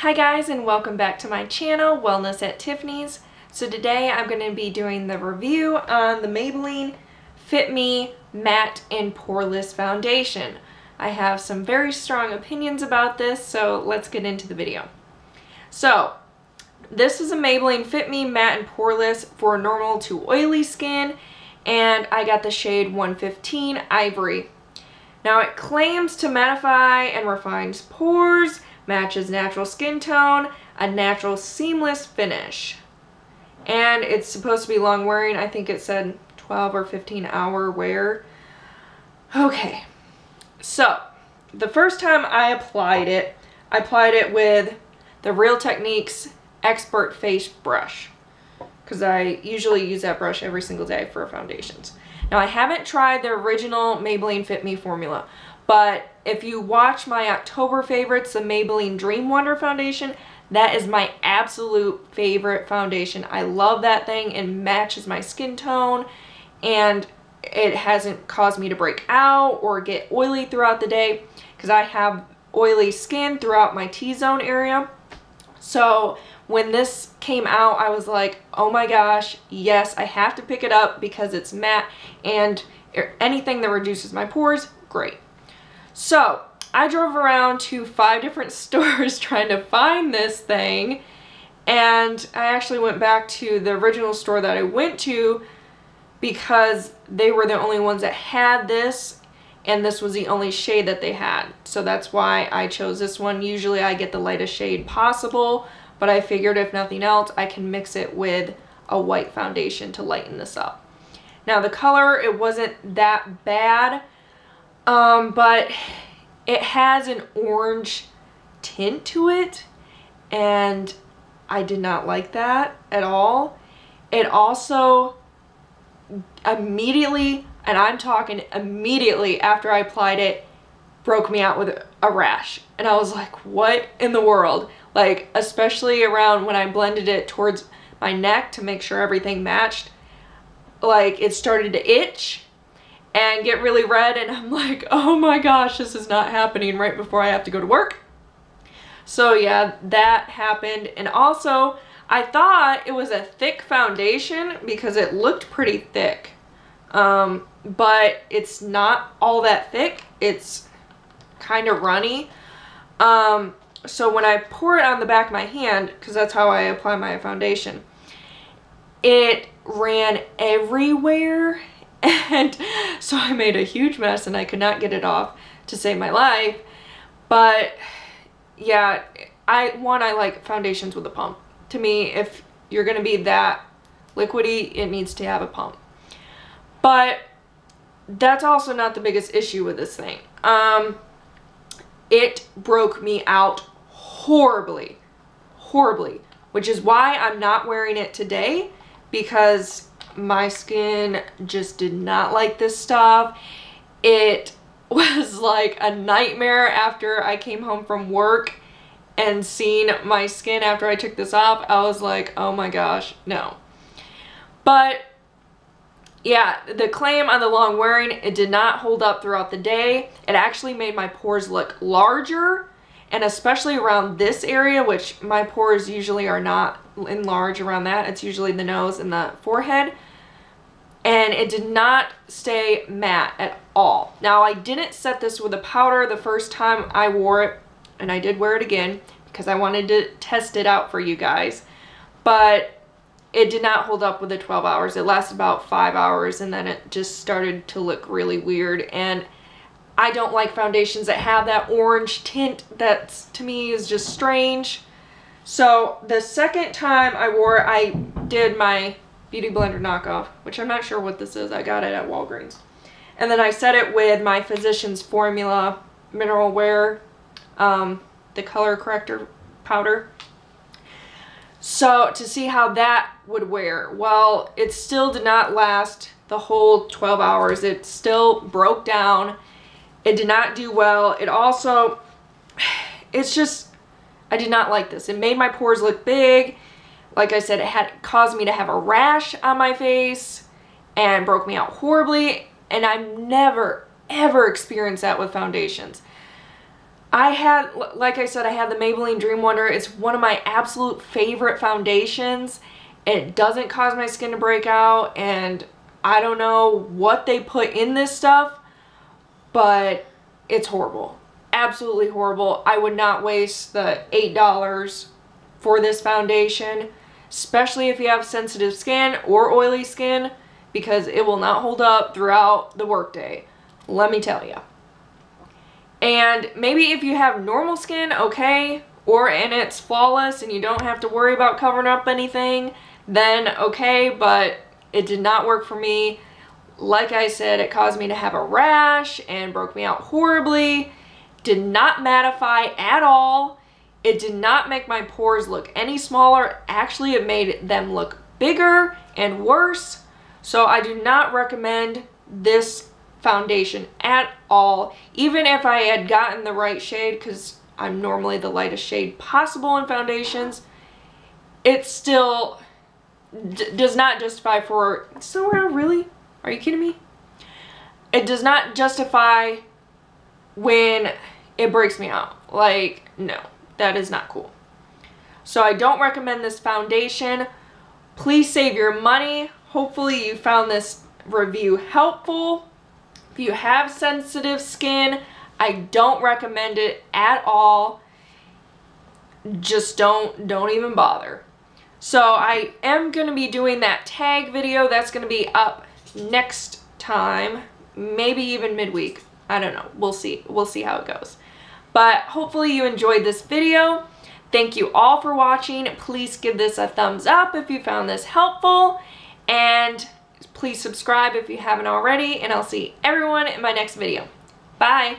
Hi guys, and welcome back to my channel, Wellness at Tiffany's. So today I'm going to be doing the review on the Maybelline Fit Me Matte and Poreless Foundation. I have some very strong opinions about this, so let's get into the video. So this is a Maybelline Fit Me Matte and Poreless for normal to oily skin, and I got the shade 115 Ivory. Now it claims to mattify and refines pores, matches natural skin tone, a natural seamless finish. And it's supposed to be long wearing. I think it said 12 or 15 hour wear. Okay, so the first time I applied it with the Real Techniques Expert Face Brush, because I usually use that brush every single day for foundations. Now I haven't tried the original Maybelline Fit Me formula, but if you watch my October favorites, the Maybelline Dream Wonder foundation, that is my absolute favorite foundation. I love that thing. It matches my skin tone and it hasn't caused me to break out or get oily throughout the day because I have oily skin throughout my T-zone area. So when this came out, I was like, oh my gosh, yes, I have to pick it up because it's matte and anything that reduces my pores, great. So I drove around to 5 different stores trying to find this thing, and I actually went back to the original store that I went to because they were the only ones that had this, and this was the only shade that they had. So that's why I chose this one. Usually I get the lightest shade possible, but I figured if nothing else, I can mix it with a white foundation to lighten this up. Now the color, it wasn't that bad, but it has an orange tint to it, and I did not like that at all. It also immediately, and I'm talking immediately after I applied it, broke me out with a rash. And I was like, what in the world? Like, especially around when I blended it towards my neck to make sure everything matched, like it started to itch and get really red, and I'm like, oh my gosh, this is not happening right before I have to go to work. So yeah, that happened. And also, I thought it was a thick foundation because it looked pretty thick, but it's not all that thick. It's kind of runny. So when I pour it on the back of my hand, because that's how I apply my foundation, it ran everywhere. And so I made a huge mess and I could not get it off to save my life. But yeah, I like foundations with a pump. To me, if you're going to be that liquidy, it needs to have a pump. But that's also not the biggest issue with this thing. It broke me out horribly, which is why I'm not wearing it today, because my skin just did not like this stuff. It was like a nightmare after I came home from work and seeing my skin after I took this off. I was like, oh my gosh, no. But yeah, the claim on the long wearing, it did not hold up throughout the day. It actually made my pores look larger, and especially around this area, which my pores usually are not enlarged around that. It's usually the nose and the forehead. And it did not stay matte at all. Now, I didn't set this with a powder the first time I wore it, and I did wear it again because I wanted to test it out for you guys. But it did not hold up with the 12 hours. It lasted about 5 hours, and then it just started to look really weird. And I don't like foundations that have that orange tint. That, to me, is just strange. So the second time I wore it, I did my Beauty Blender knockoff, which I'm not sure what this is. I got it at Walgreens. And then I set it with my Physicians Formula Mineral Wear, the color corrector powder. So to see how that would wear. Well, it still did not last the whole 12 hours. It still broke down. It did not do well. It also, it's just, I did not like this. It made my pores look big. Like I said, it had caused me to have a rash on my face and broke me out horribly. And I've never, ever experienced that with foundations. like I said, I had the Maybelline Dream Wonder. It's one of my absolute favorite foundations. It doesn't cause my skin to break out, and I don't know what they put in this stuff, but it's horrible. Absolutely horrible. I would not waste the $8 for this foundation, especially if you have sensitive skin or oily skin, because it will not hold up throughout the workday. Let me tell you. And maybe if you have normal skin, okay, and it's flawless and you don't have to worry about covering up anything, then okay, but it did not work for me. Like I said, it caused me to have a rash and broke me out horribly. Did not mattify at all. It did not make my pores look any smaller. Actually, it made them look bigger and worse. So I do not recommend this foundation at all, even if I had gotten the right shade, because I'm normally the lightest shade possible in foundations. It still does not justify for, so really? Are you kidding me? It does not justify when it breaks me out. Like, no, that is not cool. So I don't recommend this foundation. Please save your money. Hopefully you found this review helpful. If you have sensitive skin, I don't recommend it at all. Just don't even bother. So I am going to be doing that tag video. That's going to be up next time, maybe even midweek. I don't know. We'll see. We'll see how it goes. But hopefully you enjoyed this video. Thank you all for watching. Please give this a thumbs up if you found this helpful. And please subscribe if you haven't already, and I'll see everyone in my next video. Bye!